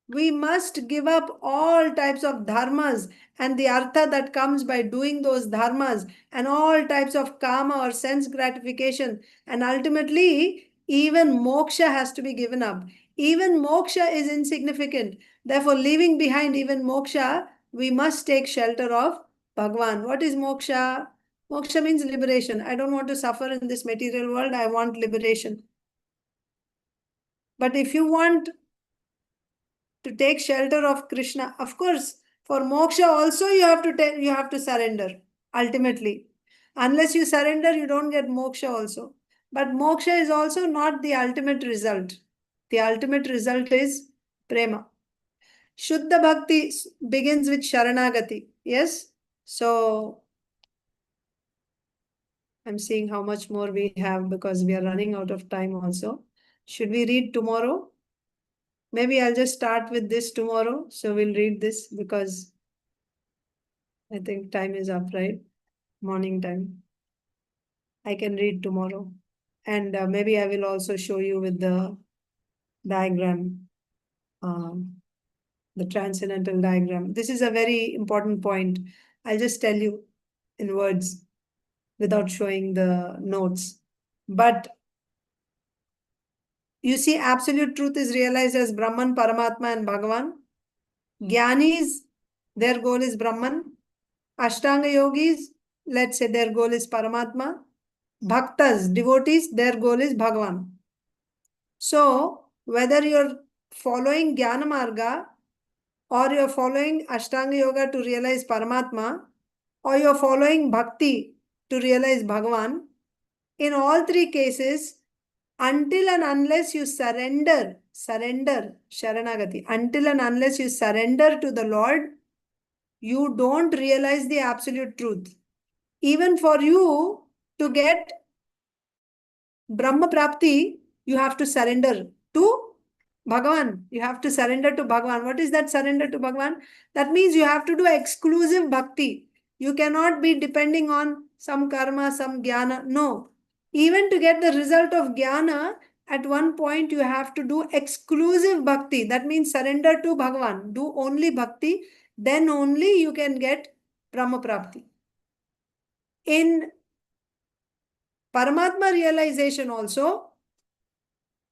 We must give up all types of dharmas and the artha that comes by doing those dharmas and all types of kama or sense gratification. And ultimately, even moksha has to be given up. Even moksha is insignificant. Therefore, leaving behind even moksha, we must take shelter of Bhagwan. What is moksha? Moksha means liberation. I don't want to suffer in this material world. I want liberation. But if you want to take shelter of Krishna, of course, for moksha also you have to surrender ultimately. Unless you surrender, you don't get moksha also. But moksha is also not the ultimate result. The ultimate result is prema. Shuddha bhakti begins with sharanagati. Yes? So I'm seeing how much more we have because we are running out of time also. Should we read tomorrow? Maybe I'll just start with this tomorrow. So we'll read this because I think time is up, right? Morning time. I can read tomorrow. And maybe I will also show you with the diagram, the transcendental diagram. This is a very important point. I'll just tell you in words without showing the notes. But you see, absolute truth is realized as Brahman, Paramatma, and Bhagavan. Jnanis, their goal is Brahman. Ashtanga yogis, let's say their goal is Paramatma. Bhaktas, devotees, their goal is Bhagavan. So, whether you're following Jnana Marga or you're following Ashtanga Yoga to realize Paramatma, or you're following Bhakti to realize Bhagavan, in all three cases, until and unless you surrender, Sharanagati, until and unless you surrender to the Lord, you don't realize the absolute truth. Even for you to get Brahma Prapti, you have to surrender to Bhagavan. You have to surrender to Bhagavan. What is that surrender to Bhagavan? That means you have to do exclusive bhakti. You cannot be depending on some karma, some jnana. No. Even to get the result of jnana, at one point you have to do exclusive bhakti. That means surrender to Bhagavan. Do only bhakti. Then only you can get Brahma Prapti. In Paramatma realization also,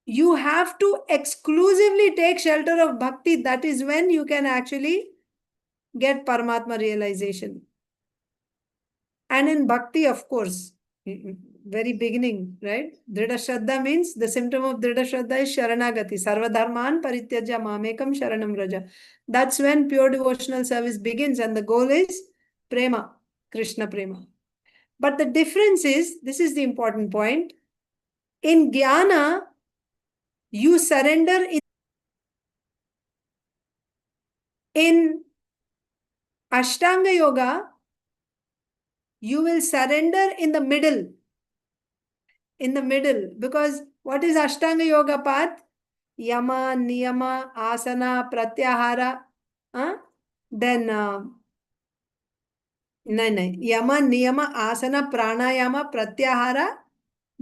you have to exclusively take shelter of bhakti. That is when you can actually get Paramatma realization. And in bhakti, of course, very beginning, right? Dridha Shraddha means the symptom of Dridha Shraddha is Sharanagati. Sarva-dharman parityajya mamekam sharanam raja. That's when pure devotional service begins, and the goal is prema, Krishna prema. But the difference is, this is the important point, in jnana, you surrender in Ashtanga Yoga, you will surrender in the middle. In the middle. Because what is Ashtanga Yoga path? Yama, Niyama, Asana, Pratyahara. Then, Yama, Niyama, Asana, Pranayama, Pratyahara,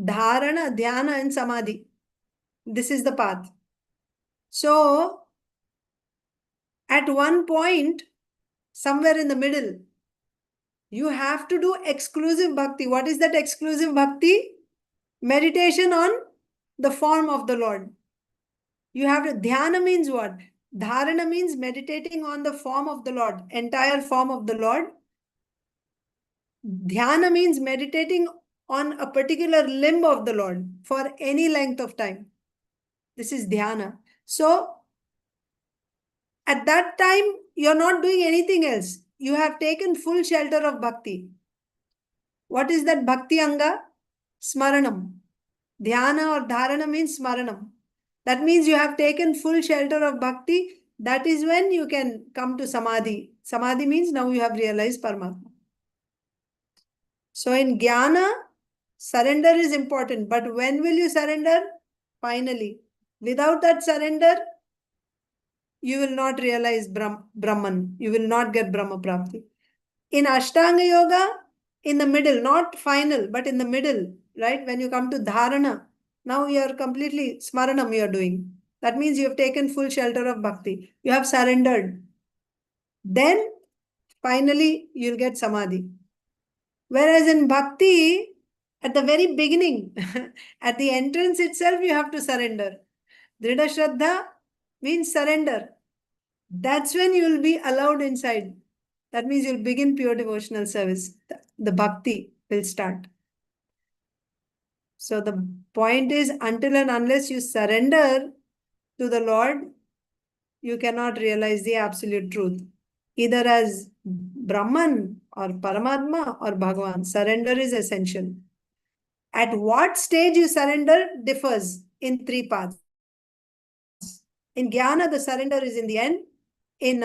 Dharana, Dhyana, and Samadhi. This is the path. So, at one point, somewhere in the middle, you have to do exclusive bhakti. What is that exclusive bhakti? Meditation on the form of the Lord. You have to, dhyana means what? Dharana means meditating on the form of the Lord, entire form of the Lord. Dhyana means meditating on a particular limb of the Lord for any length of time. This is dhyana. So, at that time, you're not doing anything else. You have taken full shelter of bhakti. What is that bhakti anga? Smaranam. Dhyana or dharana means smaranam. That means you have taken full shelter of bhakti. That is when you can come to samadhi. Samadhi means now you have realized Paramatma. So in jnana, surrender is important. But when will you surrender? Finally. Without that surrender, you will not realize Brahman. You will not get Brahma Prapti. In Ashtanga Yoga, in the middle, not final, but in the middle, right? When you come to dharana, now you are completely smaranam you are doing. That means you have taken full shelter of bhakti. You have surrendered. Then, finally, you'll get samadhi. Whereas in bhakti, at the very beginning, at the entrance itself, you have to surrender. Dridha Shraddha means surrender. That's when you will be allowed inside. That means you'll begin pure devotional service. The bhakti will start. So the point is, until and unless you surrender to the Lord, you cannot realize the absolute truth. Either as Brahman or Paramatma or Bhagavan. Surrender is essential. At what stage you surrender differs in three paths. In Jnana, the surrender is in the end. In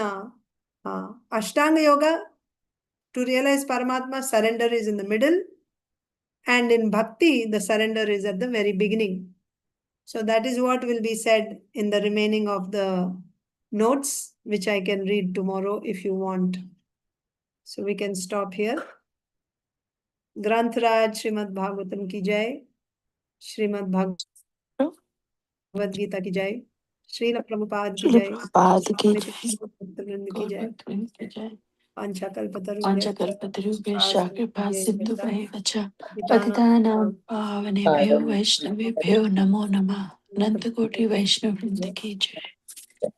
Ashtanga Yoga, to realize Paramatma, surrender is in the middle. And in Bhakti, the surrender is at the very beginning. So that is what will be said in the remaining of the notes, which I can read tomorrow if you want. So we can stop here. ग्रंथराज Shrimad Bhagavatam की जय, श्रीमद् भगवद गीता की जय, श्रील प्रभुपाद की जय, प्रभुपाद की स्वामी जय, भक्तवृंद की जय। गौरवृंद की जय। पंचकल्पतरुभ्यश्च पंचकल्पतरुभ्यश्च कृपा सिन्धुभ्यैव च पतितानां पतितानां पावनेभ्यो वैष्णवेभ्यो नमो नमः। अनंत कोटि वैष्णव वृंद की जय।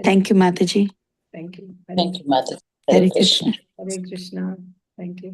थैंक यू माता जी। Thank you. Thank you, Mother. Hare Hare Krishna. Krishna. Hare Krishna. Thank you.